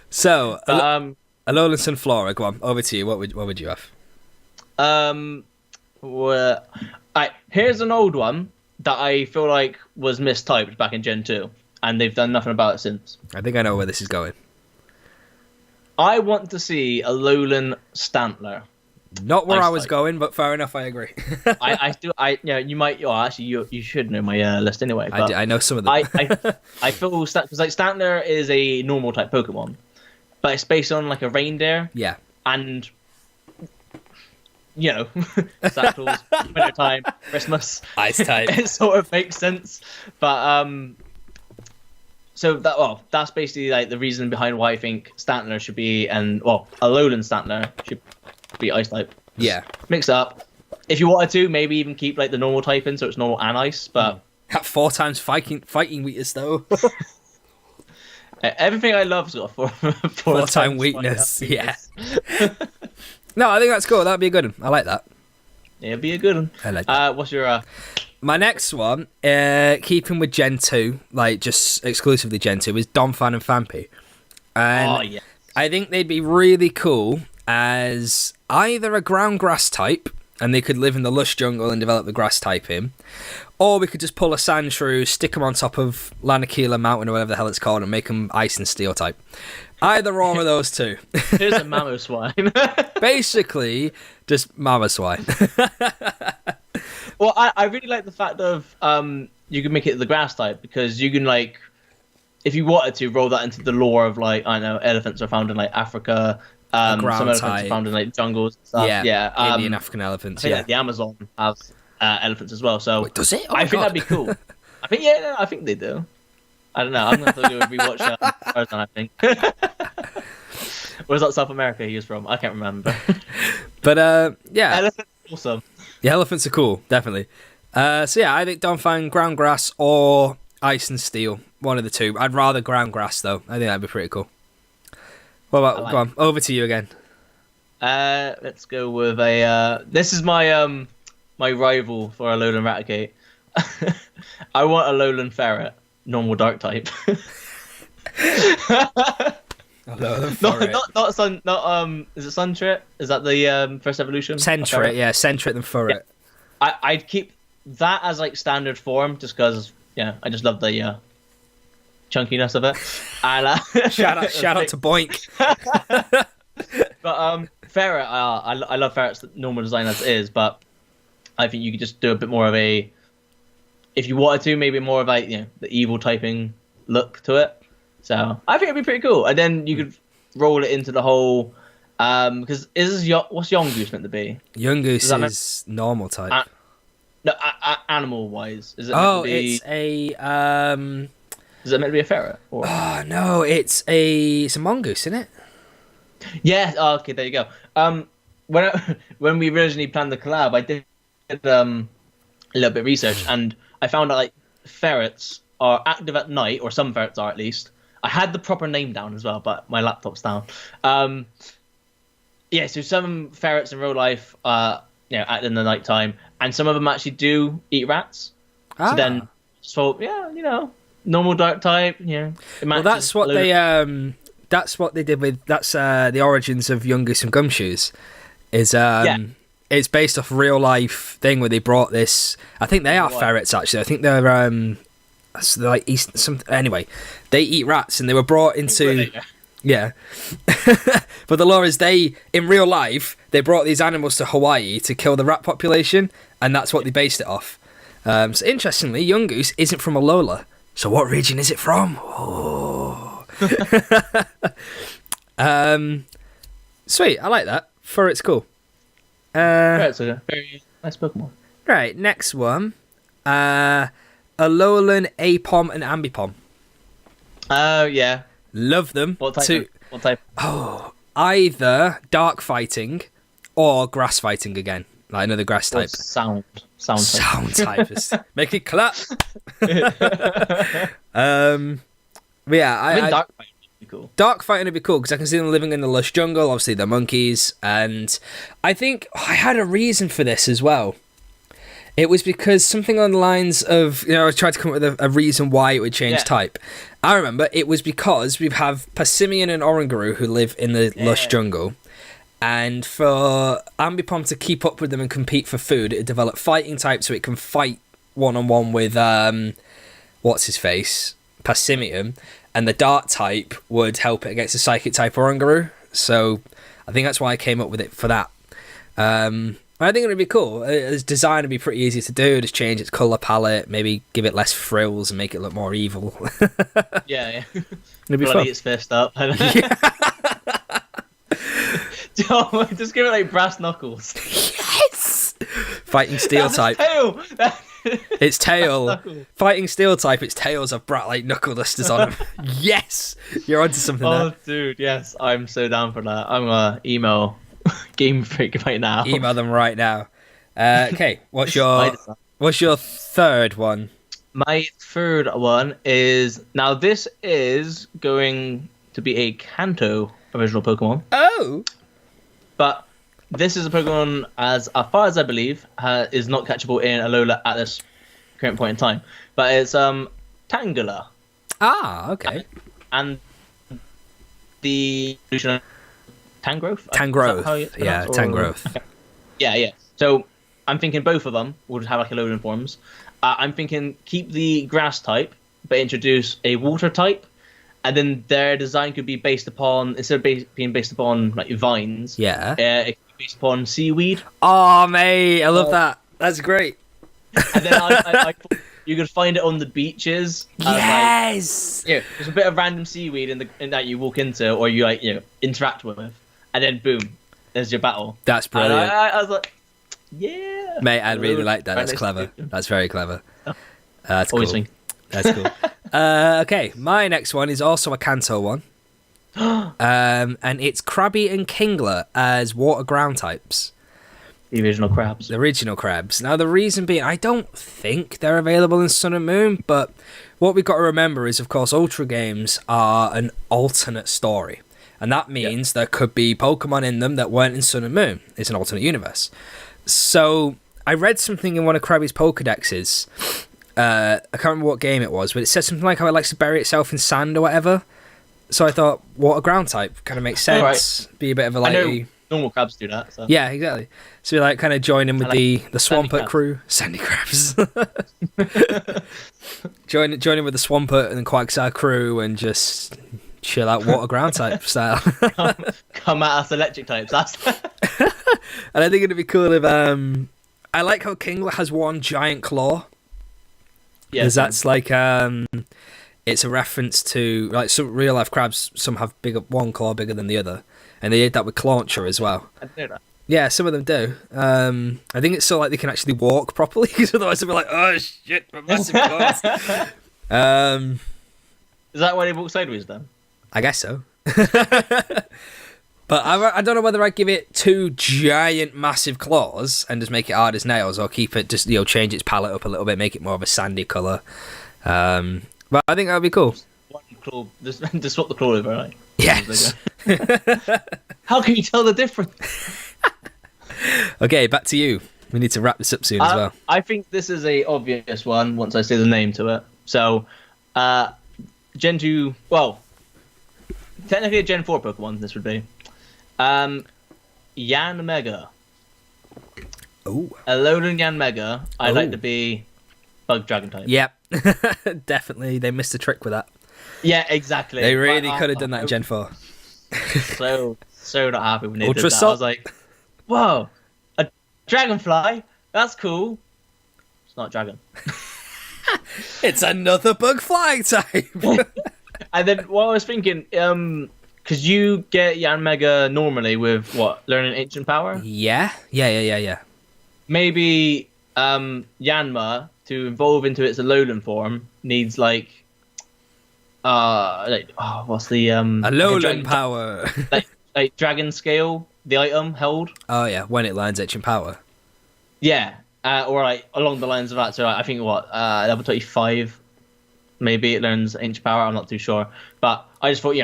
So, Alolan Sunflora, go on, over to you. What would you have? Well, here's an old one that I feel like was mistyped back in Gen 2, and they've done nothing about it since. I think I know where this is going. I want to see a Alolan Stantler. Not where I was going, but fair enough, I agree. You might. Oh, actually, you should know my list anyway. But I know some of them. I feel because like Stantler is a normal type Pokemon, but it's based on like a reindeer. Yeah. And Santa Claus, wintertime, Christmas, ice type. It sort of makes sense, but so that's basically like the reason behind why I think Stantler should be, Alolan Stantler should be ice type. Yeah. Mix it up. If you wanted to, maybe even keep like the normal type in, so it's normal and ice, but... At 4 times fighting weakness, though. Everything I love's got a 4 time weakness, yeah. No, I think that's cool. That'd be a good one. I like that. Yeah, it'd be a good one. I like that. What's your... My next one, keeping with Gen 2, like just exclusively Gen 2, is Donphan and Phanpy. And yes. I think they'd be really cool as either a ground grass type, and they could live in the lush jungle and develop the grass type in, or we could just pull a Sandshrew, stick them on top of Lanakila Mountain or whatever the hell it's called, and make them ice and steel type. Either or of those two. Here's a Mamoswine. Basically, just Mamoswine. Well, I really like the fact of you can make it the grass type, because you can, like, if you wanted to, roll that into the lore of, like, I don't know, elephants are found in, like, Africa. Some elephants are found in, like, jungles and stuff. Yeah. Indian African elephants, like, the Amazon has elephants as well. So wait, does it? Oh I think that'd be cool. I think they do. I don't know. I'm going to have to go rewatch Tarzan, I think. Where's that South America he was from? I can't remember. But, yeah. Elephants are awesome. The elephants are cool, definitely. I think Donphan, ground grass, or ice and steel. One of the two. I'd rather ground grass, though. I think that'd be pretty cool. What about, go on, over to you again. Let's go with a... this is my my rival for Alolan Raticate. I want a Alolan Ferret, normal dark type. Is it Suntrit? Is that the first evolution? Sentret, yeah, Sentret and Furret. Yeah. I'd keep that as like standard form, just because I just love the chunkiness of it. And, shout out to Boink. But Ferret, I love Ferret's normal design as it is, but I think you could just do a bit more of a, if you wanted to, maybe more of like, the evil typing look to it. So I think it'd be pretty cool. And then you could roll it into the whole, because what's Yongoose meant to be? Yongoose is normal type. No, animal wise, is it? Oh, meant to be, it's a. Is it meant to be a ferret? Or? Oh no, it's a mongoose, isn't it? Yeah. Oh, okay, there you go. When we originally planned the collab, I did a little bit of research, and I found out like ferrets are active at night, or some ferrets are at least. I had the proper name down as well, but my laptop's down. Yeah, so some ferrets in real life act in the nighttime, and some of them actually do eat rats. So then, normal dark type. Yeah, well, that's what they did with the origins of Yongoose and Gumshoes. It's based off a real life thing where they brought this. I think they are ferrets actually. I think they're like anyway, they eat rats, and they were brought into. Yeah. But the law is in real life, they brought these animals to Hawaii to kill the rat population, and that's what they based it off. So interestingly, Yongoose isn't from Alola. So what region is it from? Oh. Sweet, I like that. It's cool. Ferret's a very nice Pokemon. Right, next one. Alolan, Apom, and Ambipom. Oh, yeah. Love them. What type? Oh, either dark fighting or grass fighting again. Like another grass type. Sound type. Make it clap. Yeah, I mean, dark fighting would be cool. Dark fighting would be cool because I can see them living in the lush jungle. Obviously, they're monkeys, and I think I had a reason for this as well. It was because something on the lines of, I tried to come up with a reason why it would change type. I remember it was because we have Passimian and Oranguru who live in the lush jungle. And for Ambipom to keep up with them and compete for food, it developed fighting type so it can fight one-on-one with, what's-his-face? Passimian. And the dark type would help it against the psychic type Oranguru. So I think that's why I came up with it for that. I think it would be cool. Its design would be pretty easy to do. Just change its colour palette, maybe give it less frills and make it look more evil. Yeah. It'd be fun. Its fist up. Just give it like brass knuckles. Yes! Fighting steel type. Tail. Its tail. Fighting steel type, its tails have like knuckle dusters on them. Yes! You're onto something there. Oh, dude, yes. I'm so down for that. I'm going to email Game Freak right now. Email them right now. Okay, what's your third one? My third one is, now this is going to be a Kanto original Pokemon. Oh! But this is a Pokemon, as far as I believe, is not catchable in Alola at this current point in time. But it's Tangela. Ah, okay. And the evolution Tangrowth? Yeah, Tangrowth. Okay. Yeah. So I'm thinking both of them will have like Alolan forms. I'm thinking keep the grass type, but introduce a water type, and then their design could be based upon, instead of being based upon like vines, it could be based upon seaweed. Oh, mate, I love that. That's great. And then I you could find it on the beaches. Yes. There's a bit of random seaweed in that you walk into or you interact with, and then boom, there's your battle. That's brilliant. And I was like, yeah, mate, I really like that. That's clever. That's very clever. That's cool. That's cool. Okay, my next one is also a Kanto one. And it's Krabby and Kingler as water ground types. The original crabs. The original crabs. Now, the reason being, I don't think they're available in Sun and Moon, but what we've got to remember is, of course, Ultra games are an alternate story. And that means there could be Pokemon in them that weren't in Sun and Moon. It's an alternate universe. So, I read something in one of Krabby's Pokedexes. I can't remember what game it was, but it said something like how it likes to bury itself in sand or whatever. So I thought, water ground type kind of makes sense. Right. Be a bit of a like. I know normal crabs do that. So. Yeah, exactly. So we like kind of join in with the Swampert crew, sandy crabs. join in with the Swampert and the Quagsire crew and just chill out water ground type style. come at us electric types. That's. And I think it'd be cool if I like how Kingler has one giant claw. Yeah, Because that's like it's a reference to like some real life crabs. Some have one claw bigger than the other, and they did that with Clauncher as well. I know that. Yeah, some of them do. I think it's so like they can actually walk properly, because otherwise they'll be like, oh shit, my massive claws. Is that why they walk sideways then? I guess so. But I don't know whether I'd give it two giant massive claws and just make it hard as nails, or keep it just, change its palette up a little bit, make it more of a sandy colour. But I think that would be cool. One claw, just swap the claw over, right? Yes. How can you tell the difference? Okay, back to you. We need to wrap this up soon as well. I think this is a obvious one once I say the name to it. So, Gen 2, well, technically a Gen 4 Pokemon, this would be. Yan Mega. Oh. Alolan Yan Mega, I'd like to be Bug Dragon type. Yep. Definitely. They missed a trick with that. Yeah, exactly. They really could have done that in Gen 4. So not happy when they Ultra did that. Salt. I was like, whoa, a dragonfly? That's cool. It's not a dragon. It's another bug flying type. And then what I was thinking, because you get Yan Mega normally with what? Learning Ancient Power? Yeah. Maybe Yanma, to evolve into its Alolan form, needs what's the Alolan power. like Dragon Scale, the item held. Oh yeah, when it learns Ancient Power. Yeah, or like along the lines of that. So I think level 25, maybe it learns Ancient Power. I'm not too sure, but I just thought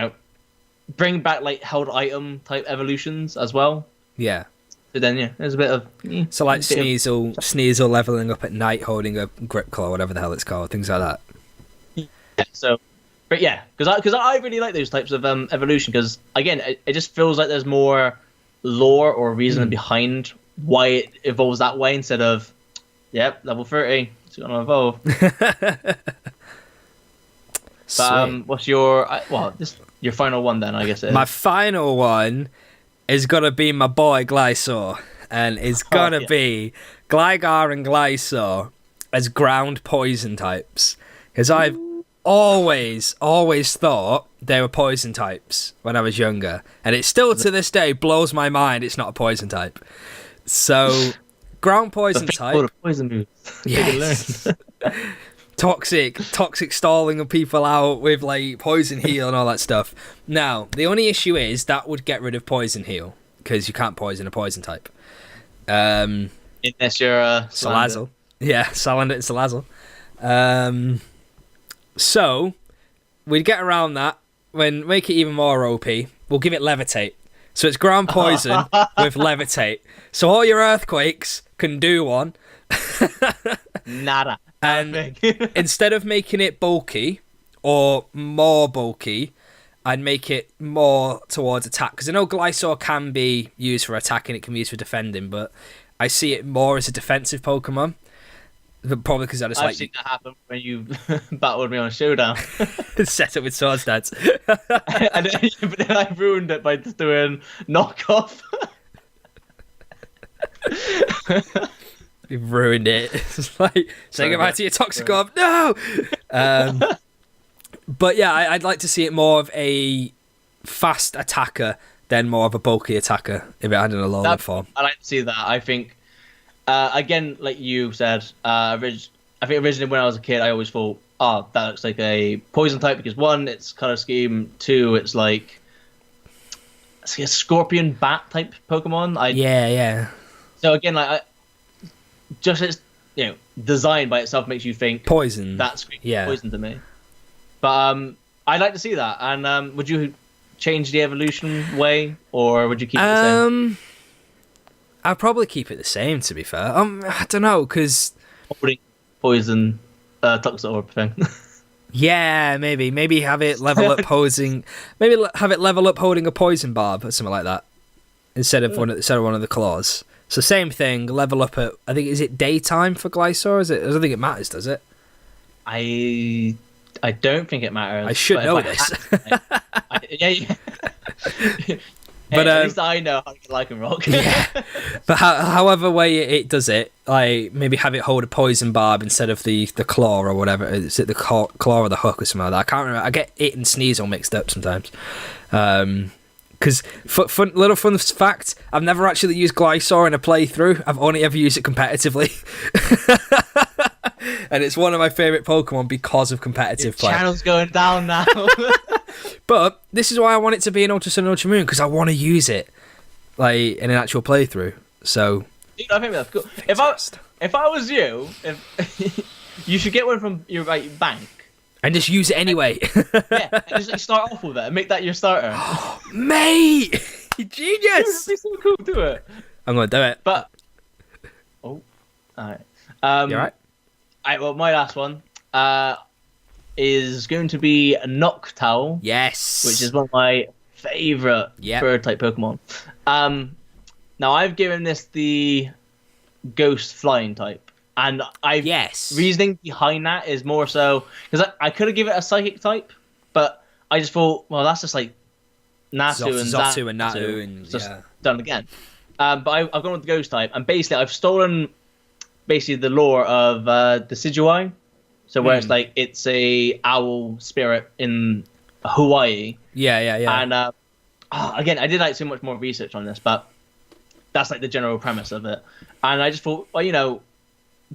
bring back like held item type evolutions as well. Yeah. So then there's a bit of So like Sneasel leveling up at night, holding a grip claw, whatever the hell it's called, things like that. Yeah, so, but yeah, because I really like those types of evolution, because again it just feels like there's more lore or reason behind why it evolves that way, instead of level 30 it's gonna evolve. But what's your your final one then? I guess it is. My final one is gonna be my boy Glysaur, and it's gonna be Gligar and Glysaur as ground poison types, because I've always thought they were poison types when I was younger, and it still to this day blows my mind it's not a poison type. So ground poison type. Poison moves. Yes. Toxic stalling of people out with like poison heal and all that stuff. Now the only issue is that would get rid of poison heal, because you can't poison a poison type unless you're Salazzle. Yeah, Salander and Salazzle. So we'd get around that, when make it even more OP, we'll give it Levitate. So it's ground poison with Levitate, so all your earthquakes can do one. Nada. And instead of making it bulky or more bulky, I'd make it more towards attack. Because I know Glysaur can be used for attacking, it can be used for defending, but I see it more as a defensive Pokemon. But probably because I've seen that happen when you battled me on Showdown. set up with Swords Dance. But then I ruined it by just doing knockoff. You've ruined it. It's like, say goodbye to your Toxicorp. No! But yeah, I'd like to see it more of a fast attacker than more of a bulky attacker if it had an Alolan form. I like to see that. I think, again, like you said, I think originally when I was a kid, I always thought, that looks like a poison type, because one, it's color scheme, two, it's like a scorpion bat type Pokemon. Yeah. So again, like, just its design by itself makes you think poison. That's poison to me. But I'd like to see that. And would you change the evolution way, or would you keep it the same? I'd probably keep it the same, to be fair. I don't know, because poison Toxicorp thing. Yeah, maybe have it level up posing. Maybe have it level up holding a poison barb or something like that instead of one of the claws. So same thing, level up at, I think, is it daytime for Glysaur? I don't think it matters, does it? I don't think it matters. I should know this. Yeah. But at least I know how to get Lycanroc. yeah. But however way it does it, like maybe have it hold a poison barb instead of the claw or whatever. Is it the claw or the hook or something like that? I can't remember. I get it and Sneasel mixed up sometimes. Because little fun fact, I've never actually used Glysaur in a playthrough. I've only ever used it competitively. And it's one of my favourite Pokemon because of competitive play. Channel's going down now. But this is why I want it to be an Ultra Sun, Ultra Moon, because I want to use it like in an actual playthrough. So Dude, I think that's cool. If I was you, you should get one from your bank. And just use it anyway. Yeah, and just like, start off with it and make that your starter. Mate! You genius! It'd be so cool, do it. I'm going to do it. But, alright. You alright? Alright, well, my last one is going to be Noctowl. Yes! Which is one of my favourite bird-type Pokemon. Now, I've given this the Ghost Flying type. And reasoning behind that is more so because I could have given it a Psychic type, but I just thought, well, that's just like Natu and Natu and just done again. But I've gone with the Ghost type, and basically I've stolen the lore of the Decidueye, so where it's like it's a owl spirit in Hawaii. Yeah. And again, I did like so much more research on this, but that's like the general premise of it. And I just thought, well,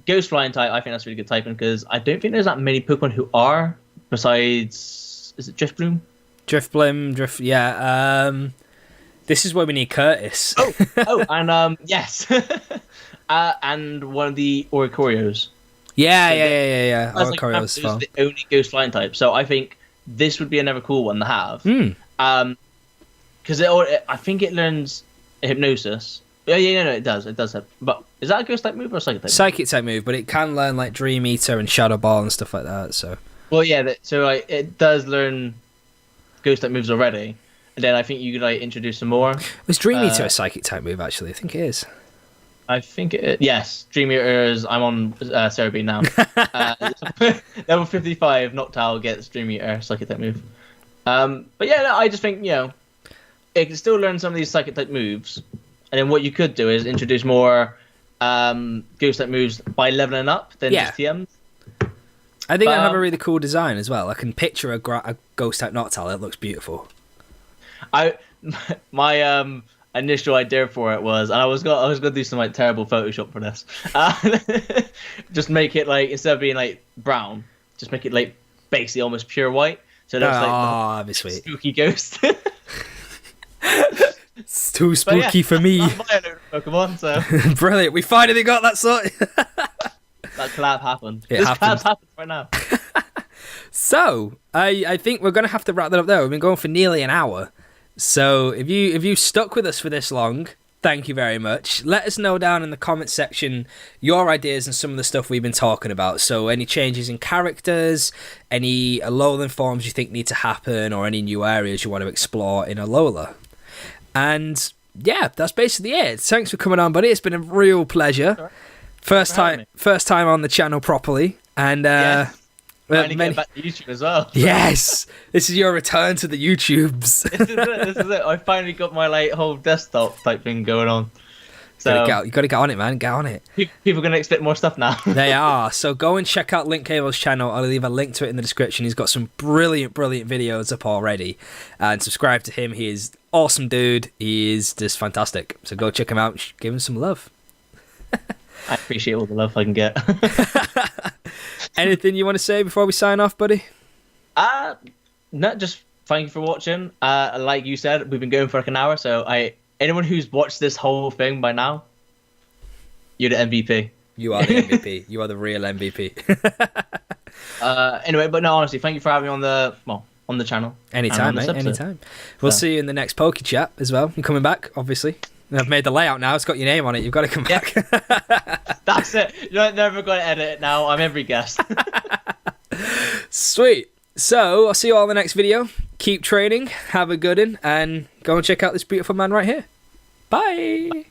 Ghost Flying type, I think that's a really good typing because I don't think there's that many Pokemon who are, besides, is it Drifbloom? Drifblim, this is where we need Curtis. And yes. And one of the Oricorios. Yeah. Oricorios is the only Ghost Flying type, so I think this would be another cool one to have. Because I think it learns Hypnosis. No, it does. It does have. But is that a Ghost type move or a Psychic type? Psychic type move, but it can learn like Dream Eater and Shadow Ball and stuff like that. So. Well, yeah. So it does learn Ghost type moves already, and then I think you could introduce some more. Was Dream Eater a Psychic type move? Actually, I think it is. I think yes. Dream Eater is. I'm on Cerebean now. Level 55, Noctowl gets Dream Eater, Psychic type move. But yeah, no, I just think it can still learn some of these Psychic type moves. And then what you could do is introduce more Ghost-type moves by leveling up than just TMs. I think I have a really cool design as well. I can picture a Ghost-type Noctowl. It looks beautiful. My initial idea for it was, and I was gonna do some terrible Photoshop for this. Just make it instead of being brown, just make it basically almost pure white. So it looks that'd be sweet. Spooky ghost. It's too spooky for me. Pokemon, so brilliant. We finally got that sorted. That collab happened. Collab's happened right now. So I think we're gonna have to wrap that up there. We've been going for nearly an hour. So if you stuck with us for this long, thank you very much. Let us know down in the comment section your ideas and some of the stuff we've been talking about. So any changes in characters, any Alolan forms you think need to happen, or any new areas you want to explore in Alola. And yeah, that's basically it. Thanks for coming on, buddy. It's been a real pleasure. First time on the channel properly, and finally getting back to YouTube as well. Yes, this is your return to the YouTubes. This is it. I finally got my whole desktop type thing going on. So you got to get on it, man. Get on it. People are going to expect more stuff now. They are. So go and check out Lynk Cable's channel. I'll leave a link to it in the description. He's got some brilliant videos up already. And subscribe to him. He is awesome dude. He is just fantastic. So go check him out. Give him some love. I appreciate all the love I can get. Anything you want to say before we sign off, buddy? No, just thank you for watching. Like you said, we've been going for an hour, so anyone who's watched this whole thing by now, you're the MVP. You are the MVP. You are the real MVP. Anyway, but no, honestly, thank you for having me on the channel. Anytime, mate. Anytime. We'll see you in the next Poké-Chat as well. You're coming back, obviously. I've made the layout now. It's got your name on it. You've got to come back. That's it. You're never going to edit it now. I'm every guest. Sweet. So, I'll see you all in the next video. Keep training. Have a good one. And go and check out this beautiful man right here. Bye.